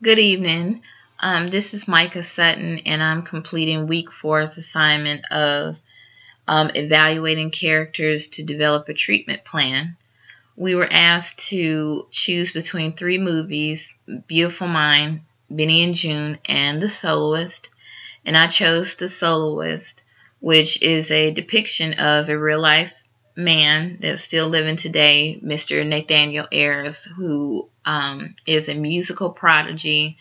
Good evening. This is Micah Sutton, and I'm completing week four's assignment of evaluating characters to develop a treatment plan. We were asked to choose between three movies: Beautiful Mind, Benny and June, and The Soloist. And I chose The Soloist, which is a depiction of a real life man that's still living today, Mr. Nathaniel Ayers, who is a musical prodigy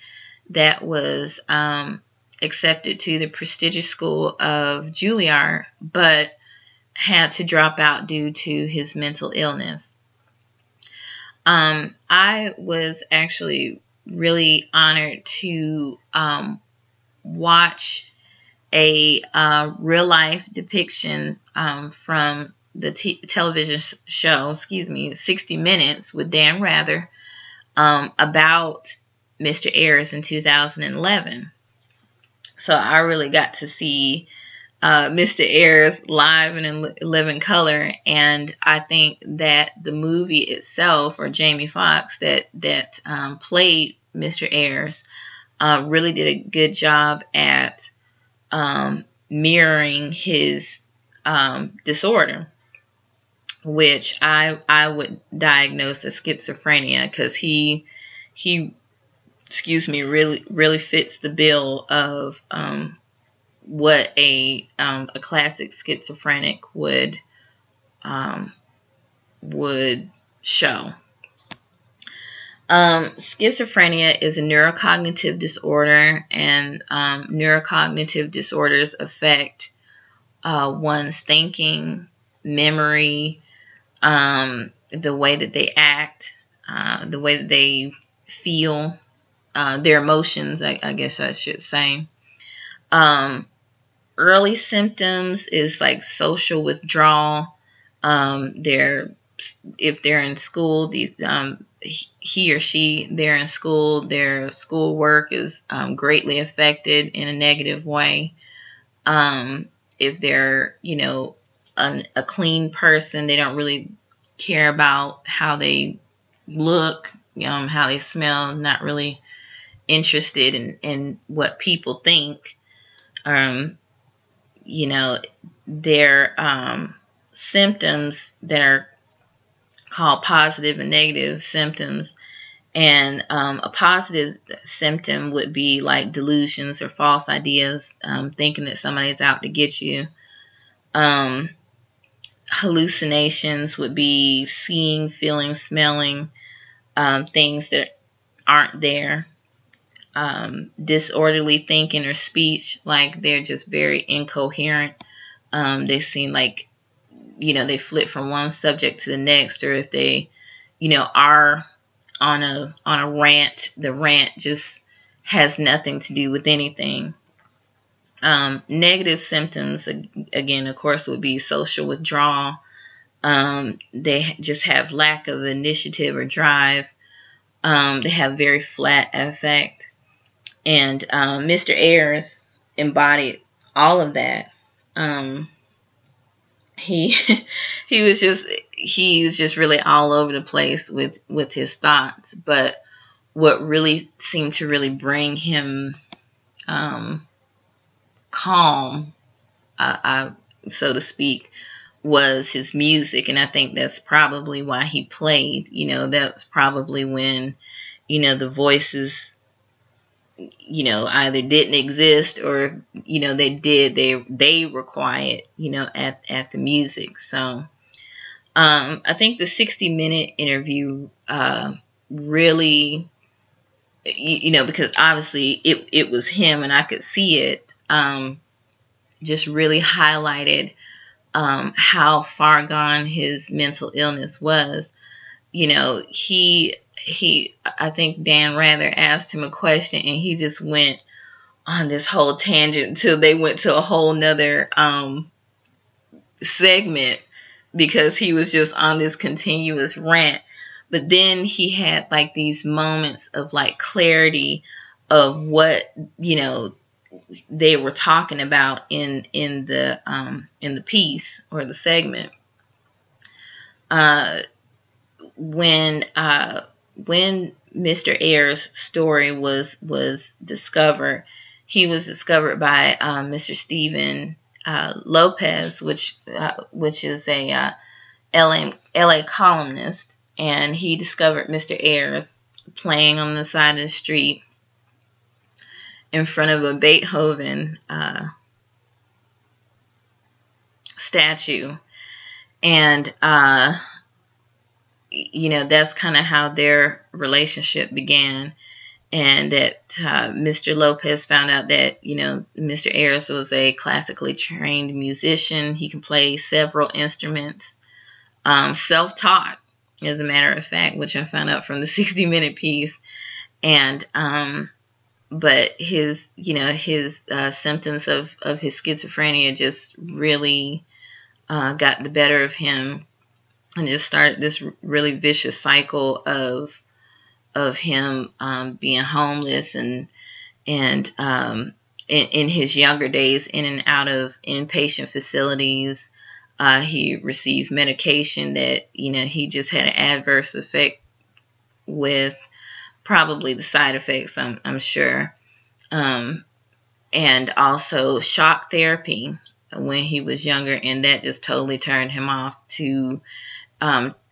that was accepted to the prestigious school of Juilliard, but had to drop out due to his mental illness. I was actually really honored to watch a real life depiction from the television show, 60 Minutes with Dan Rather, about Mr. Ayers in 2011. So I really got to see Mr. Ayers live and in living color, and I think that the movie itself, or Jamie Foxx that played Mr. Ayers, really did a good job at mirroring his disorder, which I would diagnose as schizophrenia, because he really fits the bill of what a classic schizophrenic would show. Schizophrenia is a neurocognitive disorder, and neurocognitive disorders affect one's thinking, memory, the way that they act, the way that they feel, their emotions, I guess I should say. Early symptoms is like social withdrawal. If they're in school, he or she, they're in school, their schoolwork is greatly affected in a negative way. If they're, a clean person, they don't really care about how they look, how they smell, not really interested in what people think. Their symptoms that are called positive and negative symptoms. And a positive symptom would be like delusions or false ideas, thinking that somebody's out to get you. Hallucinations would be seeing, feeling, smelling things that aren't there. Disorderly thinking or speech, like they're just very incoherent. They seem like, they flip from one subject to the next, or if they, are on a rant, the rant just has nothing to do with anything. Negative symptoms, again, of course, would be social withdrawal. They just have lack of initiative or drive. They have very flat affect. And Mr. Ayers embodied all of that. He was just really all over the place with his thoughts. But what really seemed to really bring him calm, so to speak, was his music. And I think that's probably why he played. That's probably when, the voices, either didn't exist, or, they did, they were quiet, at the music. So, I think the 60-minute interview, really, because obviously it was him and I could see it, just really highlighted, how far gone his mental illness was. I think Dan Rather asked him a question, and he just went on this whole tangent until they went to a whole nother segment, because he was just on this continuous rant. But then he had like these moments of like clarity of what, they were talking about in the piece or the segment. When Mr. Ayers' story was discovered. He was discovered by Mr. Stephen Lopez, which is a LA columnist, and he discovered Mr. Ayers playing on the side of the street in front of a Beethoven statue, and that's kind of how their relationship began. And that Mr. Lopez found out that Mr. Ayers was a classically trained musician. He can play several instruments, self-taught, as a matter of fact, which I found out from the 60-minute piece. And but his symptoms of his schizophrenia just really got the better of him, and just started this really vicious cycle of him being homeless, and in his younger days, in and out of inpatient facilities. He received medication that he just had an adverse effect with, probably the side effects, I'm sure, and also shock therapy when he was younger, and that just totally turned him off to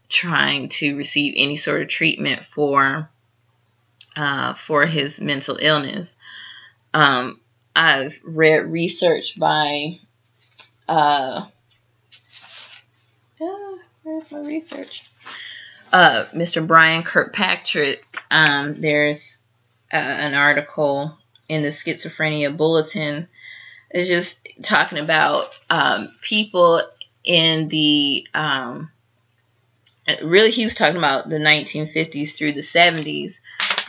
trying to receive any sort of treatment for his mental illness. I've read research by where's my research? Mr. Brian Kirkpatrick. There's an article in the Schizophrenia Bulletin. It's just talking about people in the really, he was talking about the 1950s through the 70s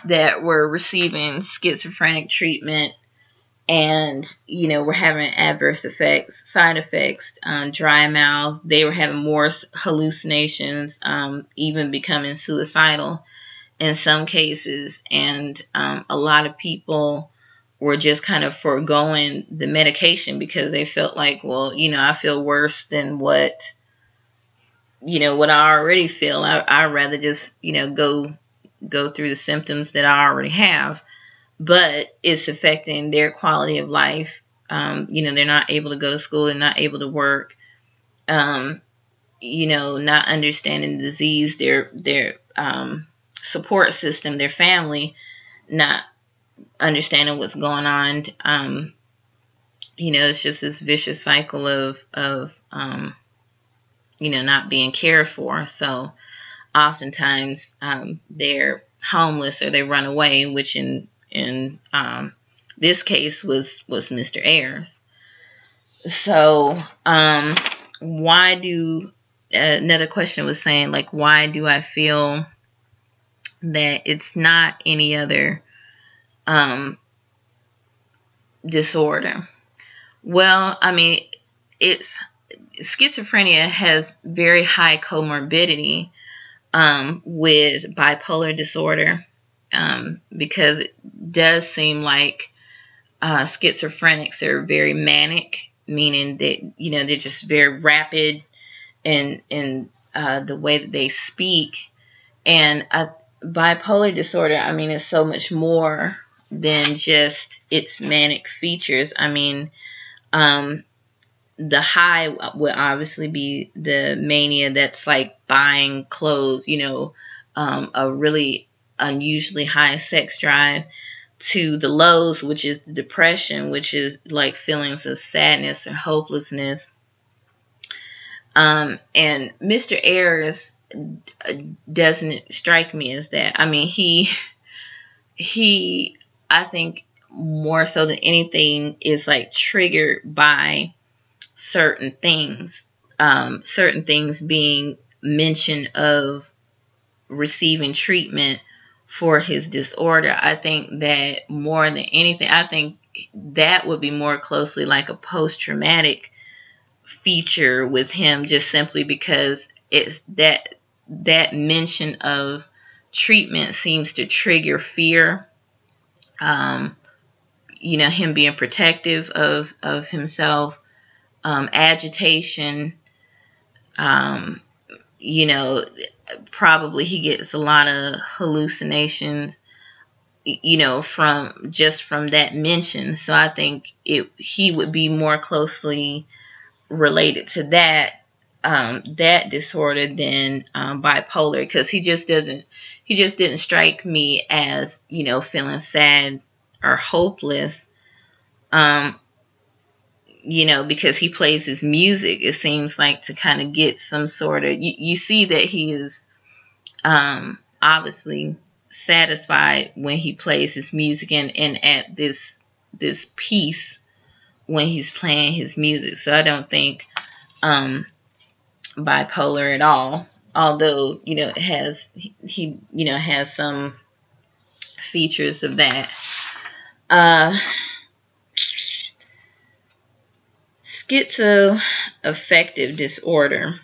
that were receiving schizophrenic treatment, and were having adverse effects, side effects, dry mouths. They were having more hallucinations, even becoming suicidal in some cases, and a lot of people were just kind of foregoing the medication because they felt like, well, I feel worse than what what I already feel. I'd rather just go through the symptoms that I already have. But it's affecting their quality of life. They're not able to go to school. They're not able to work. Not understanding the disease. Their support system, their family, not understanding what's going on. It's just this vicious cycle of not being cared for. So oftentimes they're homeless or they run away, which in this case was Mr. Ayers. So why do another question was saying, like, why do I feel that it's not any other disorder? Well, I mean, schizophrenia has very high comorbidity with bipolar disorder, because it does seem like schizophrenics are very manic, meaning that they're just very rapid in the way that they speak. And bipolar disorder, I mean, is so much more than just its manic features. I mean, the high would obviously be the mania that's like buying clothes, a really unusually high sex drive, to the lows, which is the depression, which is like feelings of sadness or hopelessness. And Mr. Ayers doesn't strike me as that. I mean, he I think more so than anything is like triggered by certain things being mentioned of receiving treatment for his disorder. I think that more than anything, I think that would be more closely like a post-traumatic feature with him, just simply because it's that mention of treatment seems to trigger fear. Him being protective of himself, agitation, you know, probably he gets a lot of hallucinations, you know, from that mention. So I think he would be more closely related to that disorder than bipolar, because he just didn't strike me as, you know, feeling sad or hopeless. Um, you know, because he plays his music, it seems like to kind of get some sort of, you see that he is obviously satisfied when he plays his music, and at this peace when he's playing his music. So I don't think bipolar at all, although, you know, it has, he you know, has some features of that. Schizoaffective disorder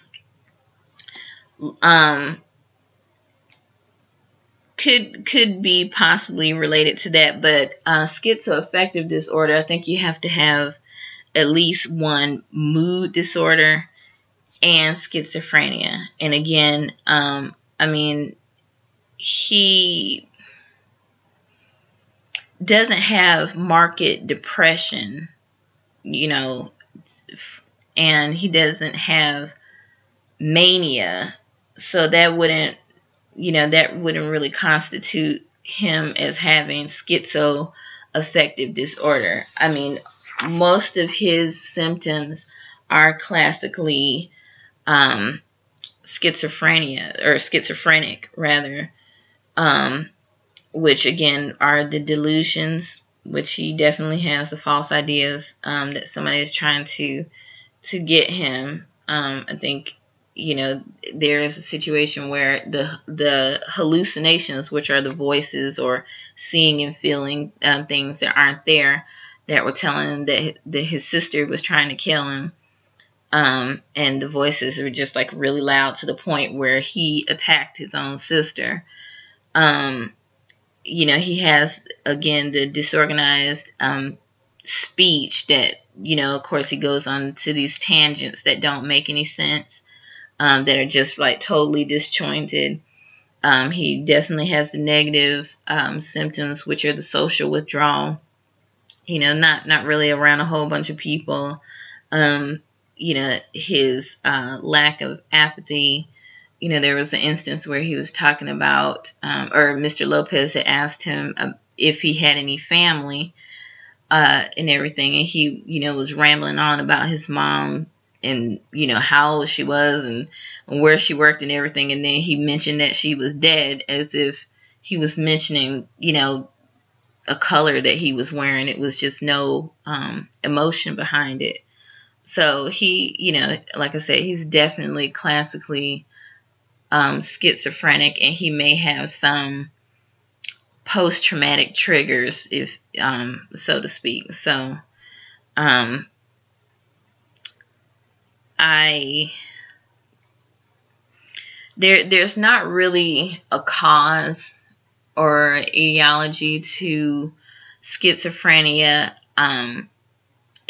um, could be possibly related to that, but schizoaffective disorder, I think you have to have at least one mood disorder and schizophrenia. And again, I mean, he doesn't have marked depression, you know, and he doesn't have mania. So that wouldn't, you know, that wouldn't really constitute him as having schizoaffective disorder. I mean, most of his symptoms are classically schizophrenia, or schizophrenic rather, which again are the delusions, which he definitely has the false ideas that somebody is trying to get him. I think, you know, there is a situation where the hallucinations, which are the voices or seeing and feeling things that aren't there, that were telling him that his sister was trying to kill him. And the voices were just like really loud to the point where he attacked his own sister. You know, he has, again, the disorganized speech that, you know, of course he goes on to these tangents that don't make any sense, that are just like totally disjointed. He definitely has the negative symptoms, which are the social withdrawal, you know, not really around a whole bunch of people. You know, his lack of apathy. You know, there was an instance where he was talking about, or Mr. Lopez had asked him if he had any family and everything, and he, you know, was rambling on about his mom and, you know, how old she was and where she worked and everything, and then he mentioned that she was dead, as if he was mentioning, you know, a color that he was wearing. It was just no emotion behind it. So he, you know, like I said, he's definitely classically schizophrenic, and he may have some post-traumatic triggers, if so to speak. So there's not really a cause or etiology to schizophrenia.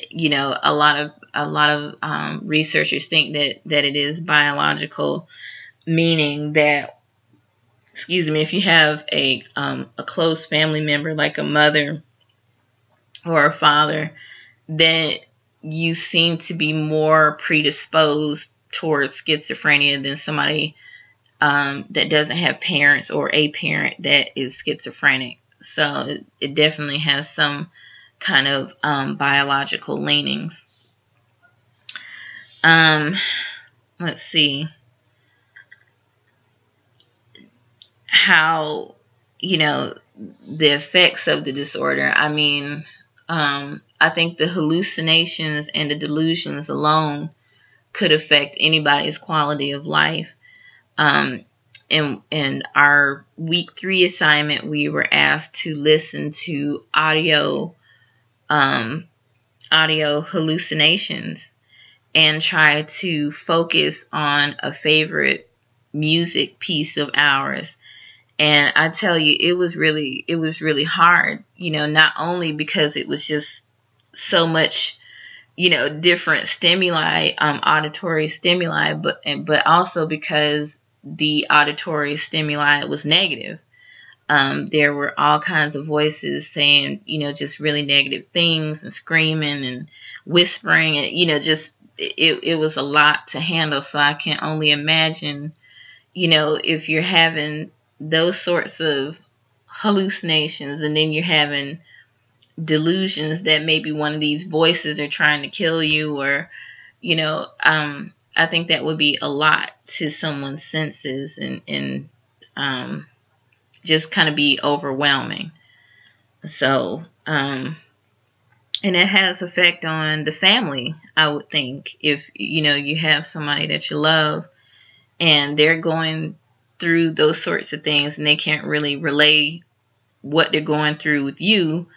You know, a lot of researchers think that it is biological, meaning that, excuse me, if you have a close family member like a mother or a father, then you seem to be more predisposed towards schizophrenia than somebody that doesn't have parents or a parent that is schizophrenic. So it definitely has some kind of biological leanings. Let's see how, you know, the effects of the disorder. I mean, I think the hallucinations and the delusions alone could affect anybody's quality of life. In our week 3 assignment, we were asked to listen to audio hallucinations and try to focus on a favorite music piece of ours. And I tell you, it was really hard, you know, not only because it was just so much different stimuli, auditory stimuli, but also because the auditory stimuli was negative. There were all kinds of voices saying, just really negative things and screaming and whispering, and just it was a lot to handle. So I can only imagine, if you're having those sorts of hallucinations, and then you're having delusions that maybe one of these voices are trying to kill you, or I think that would be a lot to someone's senses, and just kind of be overwhelming. So and it has effect on the family, I would think, if you have somebody that you love and they're going through those sorts of things, and they can't really relay what they're going through with you,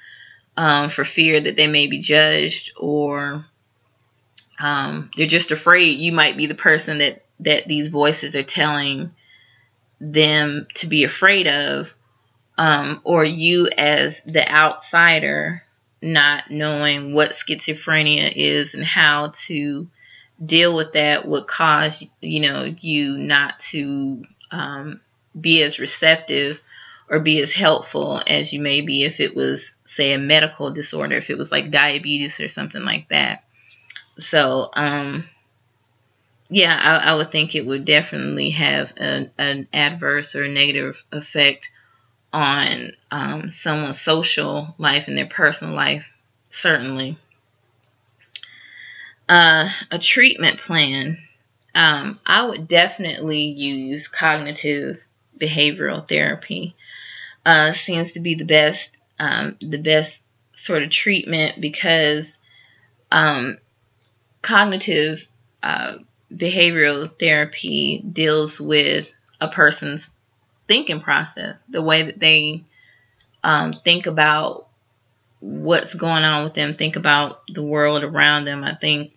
for fear that they may be judged, or they're just afraid you might be the person that these voices are telling them to be afraid of, or you as the outsider not knowing what schizophrenia is and how to deal with that would cause you not to be as receptive or be as helpful as you may be if it was, say, a medical disorder, if it was like diabetes or something like that. So yeah, I would think it would definitely have an adverse or negative effect on someone's social life and their personal life, certainly. A treatment plan. I would definitely use cognitive behavioral therapy. Seems to be the best sort of treatment, because cognitive behavioral therapy deals with a person's thinking process, the way that they think about what's going on with them, think about the world around them, I think.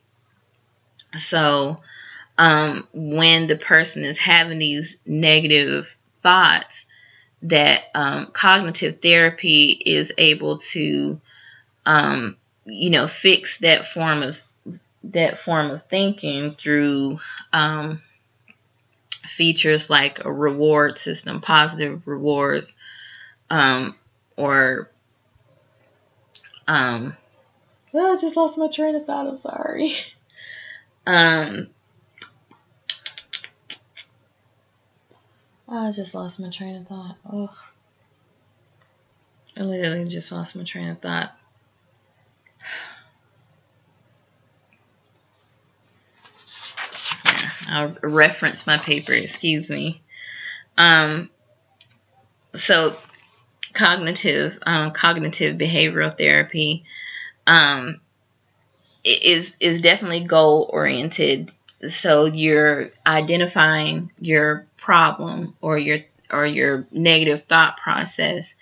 So when the person is having these negative thoughts, that cognitive therapy is able to fix that form of thinking through features like a reward system, positive rewards, or well, I just lost my train of thought. I'm sorry. I just lost my train of thought. Oh, I literally just lost my train of thought. Yeah, I'll reference my paper. Excuse me. So cognitive behavioral therapy is definitely goal oriented. So you're identifying your problem or your negative thought process,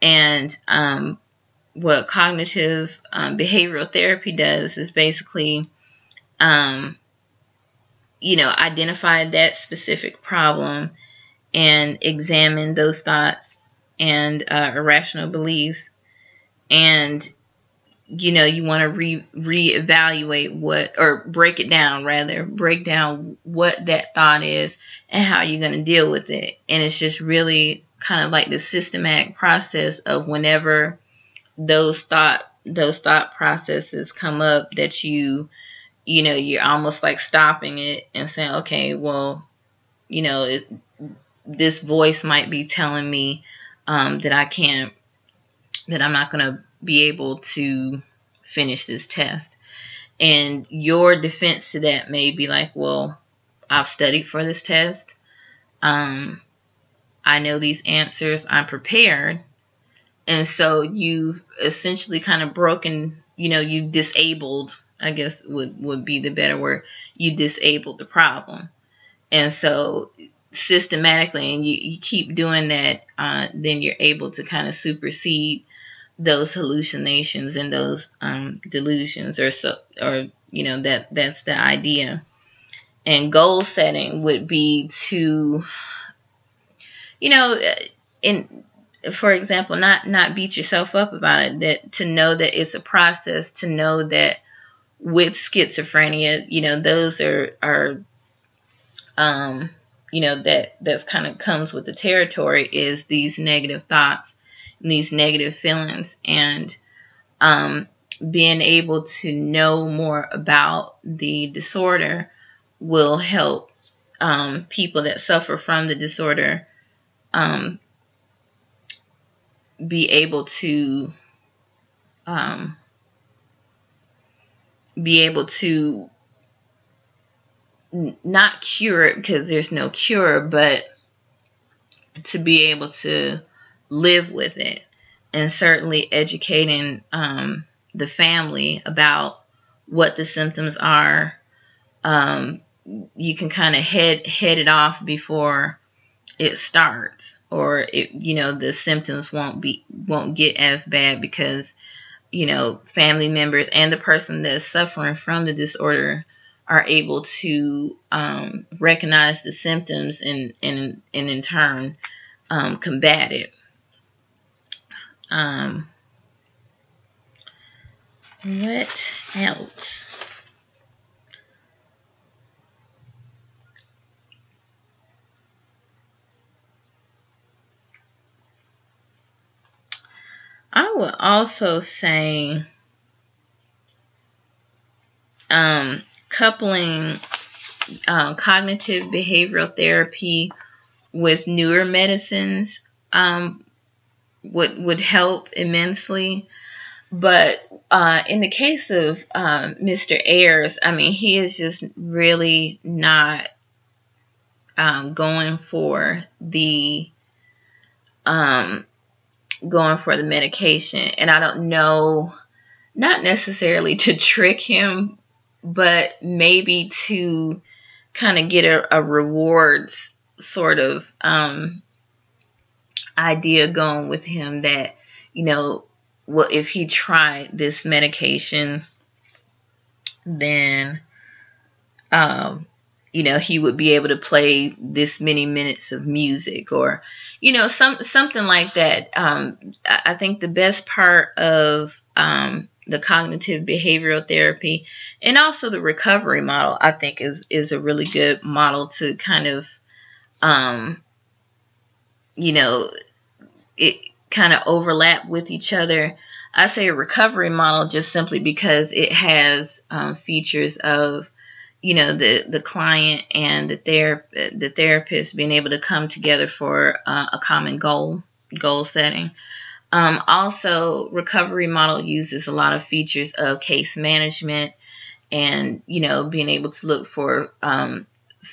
and what cognitive behavioral therapy does is basically identify that specific problem and examine those thoughts and irrational beliefs, and you want to reevaluate break down what that thought is and how you're going to deal with it. And it's just really kind of like the systematic process of whenever those thought processes come up, that you're almost like stopping it and saying, okay, well, this voice might be telling me that I'm not going to be able to finish this test. And your defense to that may be like, well, I've studied for this test. I know these answers. I'm prepared. And so you've essentially kind of broken, you disabled, I guess would be the better word. You disabled the problem. And so systematically, and you keep doing that, then you're able to kind of supersede those hallucinations and those delusions, that's the idea. And goal setting would be to, for example, not beat yourself up about it, that to know that it's a process, to know that with schizophrenia, those are that's kind of comes with the territory, is these negative thoughts and these negative feelings. And being able to know more about the disorder will help people that suffer from the disorder be able to not cure it, because there's no cure, but to be able to live with it. And certainly educating the family about what the symptoms are. You can kind of head it off before it starts, or the symptoms won't get as bad, because family members and the person that's suffering from the disorder are able to recognize the symptoms and in turn combat it. What else? I would also say coupling cognitive behavioral therapy with newer medicines would help immensely. But in the case of Mr. Ayers, I mean, he is just really not going for the medication. And I don't know, not necessarily to trick him, but maybe to kind of get a rewards sort of idea going with him, that well, if he tried this medication, then he would be able to play this many minutes of music, or something like that. I think the best part of the cognitive behavioral therapy, and also the recovery model, I think is a really good model to kind of it kind of overlap with each other. I say a recovery model just simply because it has features of the client and the therapist being able to come together for a common goal setting. Also, recovery model uses a lot of features of case management, and being able to look for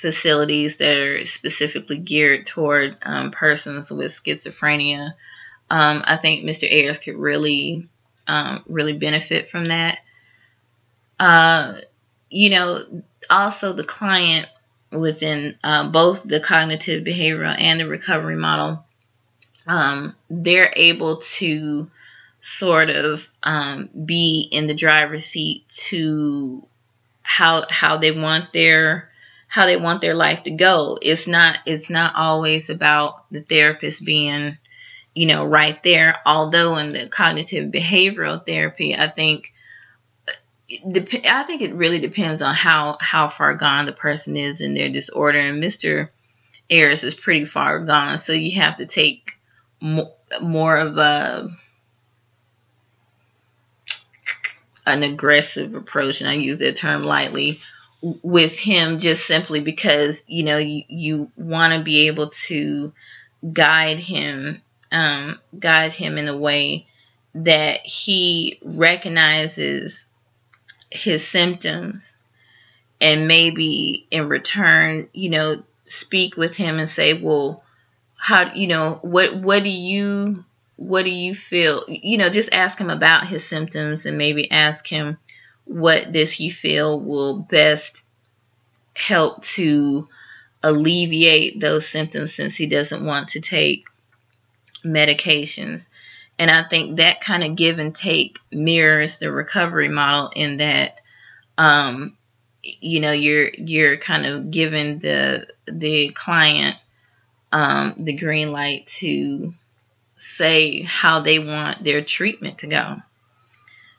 facilities that are specifically geared toward persons with schizophrenia. I think Mr. Ayers could really benefit from that. Also the client within both the cognitive behavioral and the recovery model, they're able to sort of be in the driver's seat to how they want their life to go. It's not always about the therapist being right there. Although in the cognitive behavioral therapy, I think it really depends on how far gone the person is in their disorder. And Mr. Ayers is pretty far gone, so you have to take more of an aggressive approach, and I use that term lightly, with him, just simply because you want to be able to guide him in a way that he recognizes his symptoms, and maybe in return, speak with him and say, well, how, what do you feel? Just ask him about his symptoms, and maybe ask him, what does he feel will best help to alleviate those symptoms, since he doesn't want to take medications. And I think that kind of give and take mirrors the recovery model, in that you're kind of giving the client the green light to say how they want their treatment to go.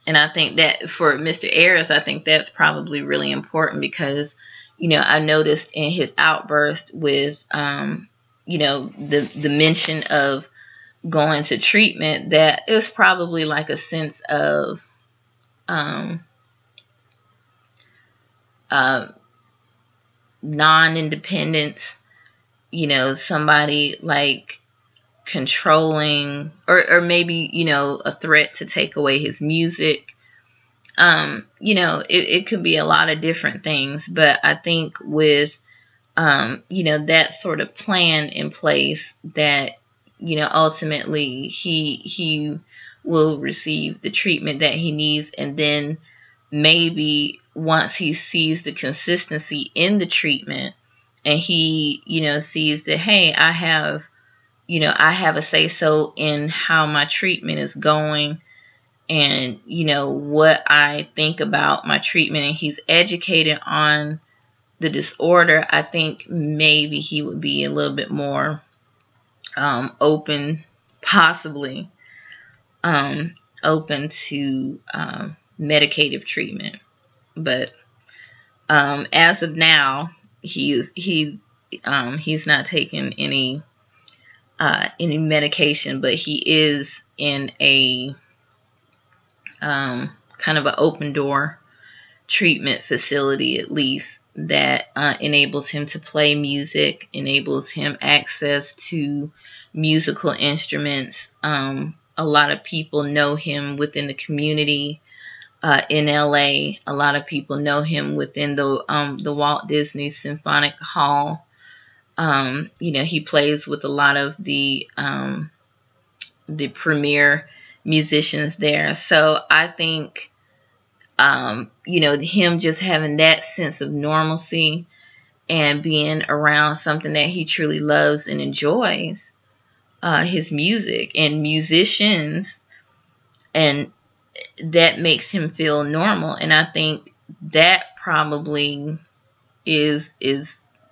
And I think that for Mr. Ayers, I think that's probably really important because, I noticed in his outburst with, the mention of going to treatment, that it was probably like a sense of um, uh, non-independence, somebody like controlling or maybe, a threat to take away his music. It could be a lot of different things, but I think with, that sort of plan in place that, ultimately he will receive the treatment that he needs. And then maybe once he sees the consistency in the treatment and he, sees that, hey, I have a say so in how my treatment is going and, what I think about my treatment, and he's educated on the disorder, I think maybe he would be a little bit more open, possibly open to medicative treatment. But as of now, he's not taking any medication, but he is in a kind of an open door treatment facility, at least, that enables him to play music, enables him access to musical instruments. A lot of people know him within the community in LA. A lot of people know him within the Walt Disney Symphonic Hall. He plays with a lot of the premier musicians there. So I think, him just having that sense of normalcy and being around something that he truly loves and enjoys, his music and musicians, and that makes him feel normal. And I think that probably is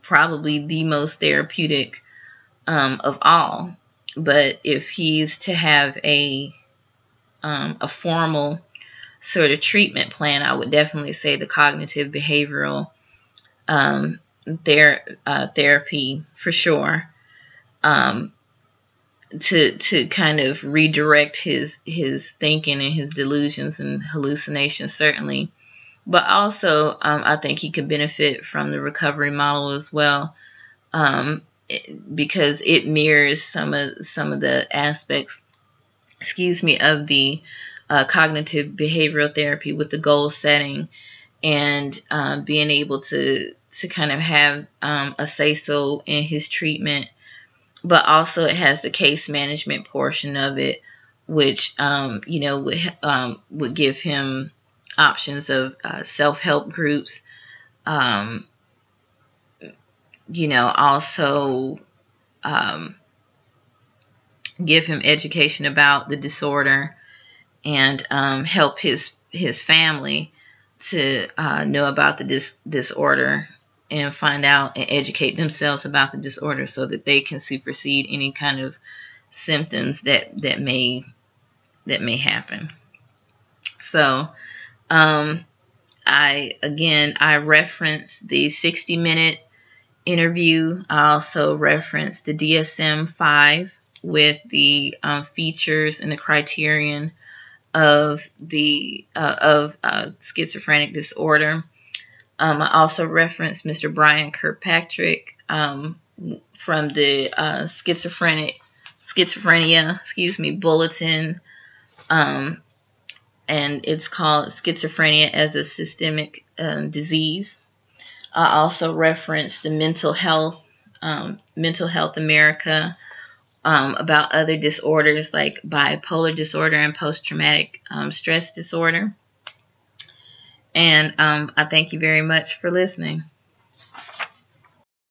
probably the most therapeutic of all. But if he's to have a formal sort of treatment plan, I would definitely say the cognitive behavioral therapy for sure, to kind of redirect his thinking and his delusions and hallucinations, certainly. But also, I think he could benefit from the recovery model as well, because it mirrors some of the aspects, of the cognitive behavioral therapy, with the goal setting and being able to kind of have a say-so in his treatment. But also it has the case management portion of it, which, would give him options of self-help groups, also give him education about the disorder, and help his family to know about the disorder and find out and educate themselves about the disorder so that they can supersede any kind of symptoms that may happen. So I referenced the 60-minute interview. I also referenced the DSM-5 with the features and the criterion of the schizophrenic disorder. I also referenced Mr. Brian Kirkpatrick from the schizophrenia bulletin, and it's called Schizophrenia as a Systemic Disease. I also referenced the Mental Health America, about other disorders like bipolar disorder and post-traumatic stress disorder. And I thank you very much for listening.